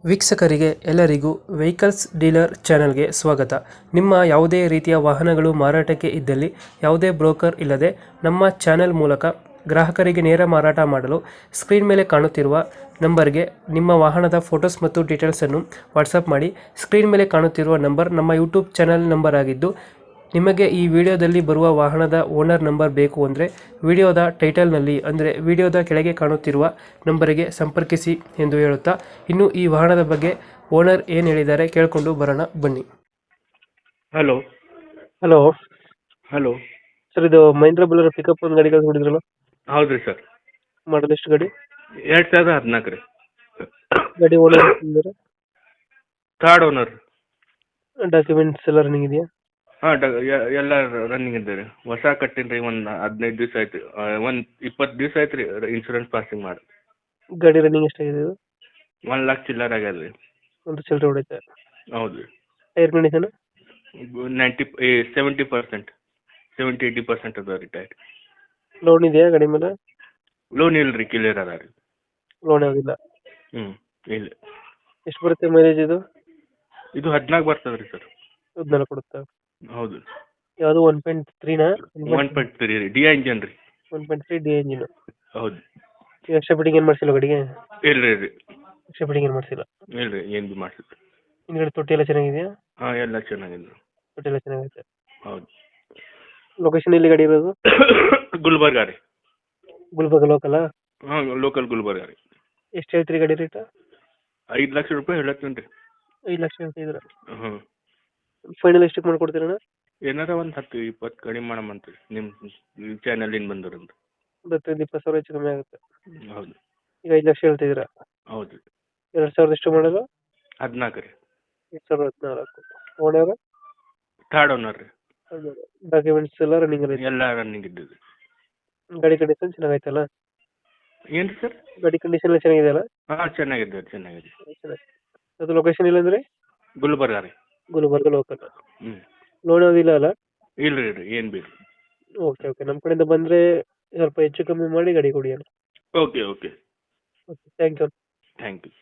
ವೀಕ್ಷಕರಿಗೆ ಎಲ್ಲರಿಗೂ vehicles dealer ಚಾನೆಲ್ಗೆ ಸ್ವಾಗತ. ನಿಮ್ಮ ಯಾವುದೇ ರೀತಿಯ ವಾಹನಗಳು ಮಾರಾಟಕ್ಕೆ ಇದ್ದಲ್ಲಿ ಯಾವುದೇ ಬ್ರೋಕರ್ ಇಲ್ಲದೆ ನಮ್ಮ ಚಾನೆಲ್ ಮೂಲಕ ಗ್ರಾಹಕರಿಗೆ ನೇರ ಮಾರಾಟ ಮಾಡಲು ಸ್ಕ್ರೀನ್ ಮೇಲೆ ಕಾಣುತ್ತಿರುವ ನಂಬರ್ಗೆ ನಿಮ್ಮ ವಾಹನದ ಫೋಟೋಸ್ ಮತ್ತು ಡೀಟೇಲ್ಸನ್ನು ವಾಟ್ಸಪ್ ಮಾಡಿ. ಸ್ಕ್ರೀನ್ ಮೇಲೆ ಕಾಣುತ್ತಿರುವ ನಂಬರ್ ನಮ್ಮ ಯೂಟ್ಯೂಬ್ ಚಾನೆಲ್ ನಂಬರ್ ಆಗಿದ್ದು, ನಿಮಗೆ ಈ ವಿಡಿಯೋದಲ್ಲಿ ಬರುವ ವಾಹನದ ಓನರ್ ನಂಬರ್ ಬೇಕು ಅಂದರೆ ವಿಡಿಯೋದ ಟೈಟಲ್ನಲ್ಲಿ ಅಂದರೆ ವಿಡಿಯೋದ ಕೆಳಗೆ ಕಾಣುತ್ತಿರುವ ನಂಬರಿಗೆ ಸಂಪರ್ಕಿಸಿ ಎಂದು ಹೇಳುತ್ತಾ, ಇನ್ನು ಈ ವಾಹನದ ಬಗ್ಗೆ ಓನರ್ ಏನು ಹೇಳಿದ್ದಾರೆ ಕೇಳಿಕೊಂಡು ಬರೋಣ ಬನ್ನಿ. ಹಲೋ ಹಲೋ ಹಲೋ ಸರ್, ಇದು ಮಹೇಂದ್ರ ಬುಲರ್ ಪಿಕಪ್ ಒಂದು ಗಾಡಿ ಕಳ್ಸ್ಕೊಂಡಿದ್ರಲ್ಲ, ಹೌದು ರೀ ಸರ್. ಮಾಡಲ್ ಎಷ್ಟು ಗಾಡಿ? 2014 ರೀ. ಗಾಡಿ ಓನರ್ ಥರ್ಡ್ ಓನರ್. ಡಾಕ್ಯುಮೆಂಟ್ಸ್ ಎಲ್ಲ ರನ್ನಿಂಗ್ ಇದೆಯಾ? ಹಾಂ, ಎಲ್ಲ ರನ್ನಿಂಗ್ ಇದೆ ರೀ. ಹೊಸ ಕಟ್ಟಿನಿ ರೀ. ಒಂದು 15 ದಿವಸ ಆಯ್ತು, ಒಂದು 20 ದಿವಸ ಆಯ್ತು ರೀ ಇನ್ಶೂರೆನ್ಸ್ ಪಾಸಿಂಗ್ ಮಾಡಿ. ಗಾಡಿ ರನ್ನಿಂಗ್ ಎಷ್ಟಾಗಿದೆ ಇದು? 1 ಲಕ್ಷ ಚಿಲ್ಲರ್ ಆಗ್ಯದ ರೀ. ಒಂದು ಚಿಲ್ಲರೆ ಹೊಡೈತೆ. ಹೌದು ರೀ. ಟೈರ್ ಕಂಡೀಷನ್ 70%, 70-80% ಅದ ರೀ ಟೈರ್. ಲೋನ್ ಇದೆಯಾ ಗಾಡಿ ಮೇಲೆ? ಲೋನ್ ಇಲ್ಲ ರೀ, ಕ್ಲಿಯರ್ ಅದ ರೀ. ಲೋನ್ ಯಾವುದಿಲ್ಲ. ಇಲ್ಲ. ಎಷ್ಟು ಬರುತ್ತೆ ಮೈಲೇಜ್ ಇದು? ಇದು 14 ಬರ್ತದೆ ರೀ ಸರ್. 14 ಕೊಡುತ್ತಾ? ಹೌದು. ಯಾವುದು 1.3ನಾ? 1.3 ರೀ, ಡಿ ಇಂಜನ್ ರೀ. 1.3 ಡಿ ಎಂಜಿನ್. ಹೌದು. ಎಕ್ಸ್ಟ್ರಾ ಫಿಟ್ಟಿಂಗ್ ಏನು ಮಾಡಿಸಿಲ್ಲ ಗಾಡಿಗೆ? ಇಲ್ಲ ರೀ. ಎಕ್ಸ್ಟ್ರಾ ಫಿಟ್ಟಿಂಗ್ ಏನು ಮಾಡಿಸಿಲ್ಲ. ಇಲ್ಲ ರೀ, ಏನು ಭೀ ಮಾಡಿಸಿಲ್ಲ. ಹಿಂದ್ಗಡೆ ತೊಟ್ಟಿ ಎಲ್ಲ ಚೆನ್ನಾಗಿದೆಯಾ? ಹಾಂ, ಎಲ್ಲ ಚೆನ್ನಾಗಿದೆ. ತೊಟ್ಟಿ ಎಲ್ಲ ಚೆನ್ನಾಗೈತೆ. ಹೌದು. ಲೊಕೇಶನ್ ಎಲ್ಲಿ ಗಾಡಿ ಇರೋದು? ಗುಲ್ಬರ್ಗ ರೀ. ಗುಲ್ಬರ್ಗ ಲೋಕಲಾ? ಹಾಂ, ಲೋಕಲ್ ಗುಲ್ಬರ್ಗ ರೀ. ಎಷ್ಟು ಹೇಳ್ತೀರಿ ಗಾಡಿ ರೇಟ್? 5 ಲಕ್ಷ ರೂಪಾಯಿ ಹೇಳತ್ತೀನಿ ರೀ. 5 ಲಕ್ಷ ಹೇಳ್ತಿದ್ರ. ಹಾಂ, ಫೈನಲ್ ಎಷ್ಟಕ್ಕೆ ಮಾಡ್ಕೊಡ್ತೀರಣ್ಣ? ಏನಾರ ಒಂದು 10-20 ಕಡಿಮೆ ಮಾಡಮಂತ್ರಿ, ನಿಮ್ಮ ಚಾನಲಿಂದ ಬಂದರಂತ. 10-20 ಸಾವಿರ ಹೆಚ್ಚು ಕಮ್ಮಿ ಆಗುತ್ತೆ. ಹೌದು. ಈಗ 5 ಲಕ್ಷ ಹೇಳ್ತಿದ್ದೀರಾ? ಹೌದು. 2000 ಎಷ್ಟು ಮಾಡಲು? 14 ರೀ. 2014. ಓನರ್? ಥರ್ಡ್ ಓನರ್ ರೀ. ಡಾಕ್ಯುಮೆಂಟ್ಸ್ ಎಲ್ಲ ರನ್ನಿಂಗ್ ಇದೆ? ಎಲ್ಲ ರನ್ನಿಂಗ್ ಇದ್ದದ್ದು. ಗಾಡಿ ಕಂಡೀಷನ್ ಚೆನ್ನಾಗೈತಲ್ಲ? ಏನು ರೀ ಸರ್? ಗಾಡಿ ಕಂಡೀಷನ್ ಎಲ್ಲ ಚೆನ್ನಾಗಿದೆಯಲ್ಲ? ಹಾಂ, ಚೆನ್ನಾಗಿದೆ. ಚೆನ್ನಾಗಿದೆ. ಅದು ಲೊಕೇಶನ್ ಇಲ್ಲ ಅಂದ್ರೆ? ಗುಲ್ಬರ್ಗ ರೀ. ಗುಲ್ಬರ್ಗ ಲೋಕಲ್. ಹ್ಞೂ. ಲೋನ್ ಯಾವುದಿಲ್ಲ ಅಲ್ಲ? ಇಲ್ಲ ರೀ, ಏನು ಬಿ. ಓಕೆ ಓಕೆ, ನಮ್ಮ ಕಡೆಯಿಂದ ಬಂದರೆ ಸ್ವಲ್ಪ ಹೆಚ್ಚು ಕಮ್ಮಿ ಮಾಡಿ ಗಾಡಿ ಕೊಡಿ ಅಲ್ಲ. Okay okay. Okay, thank you. Thank you.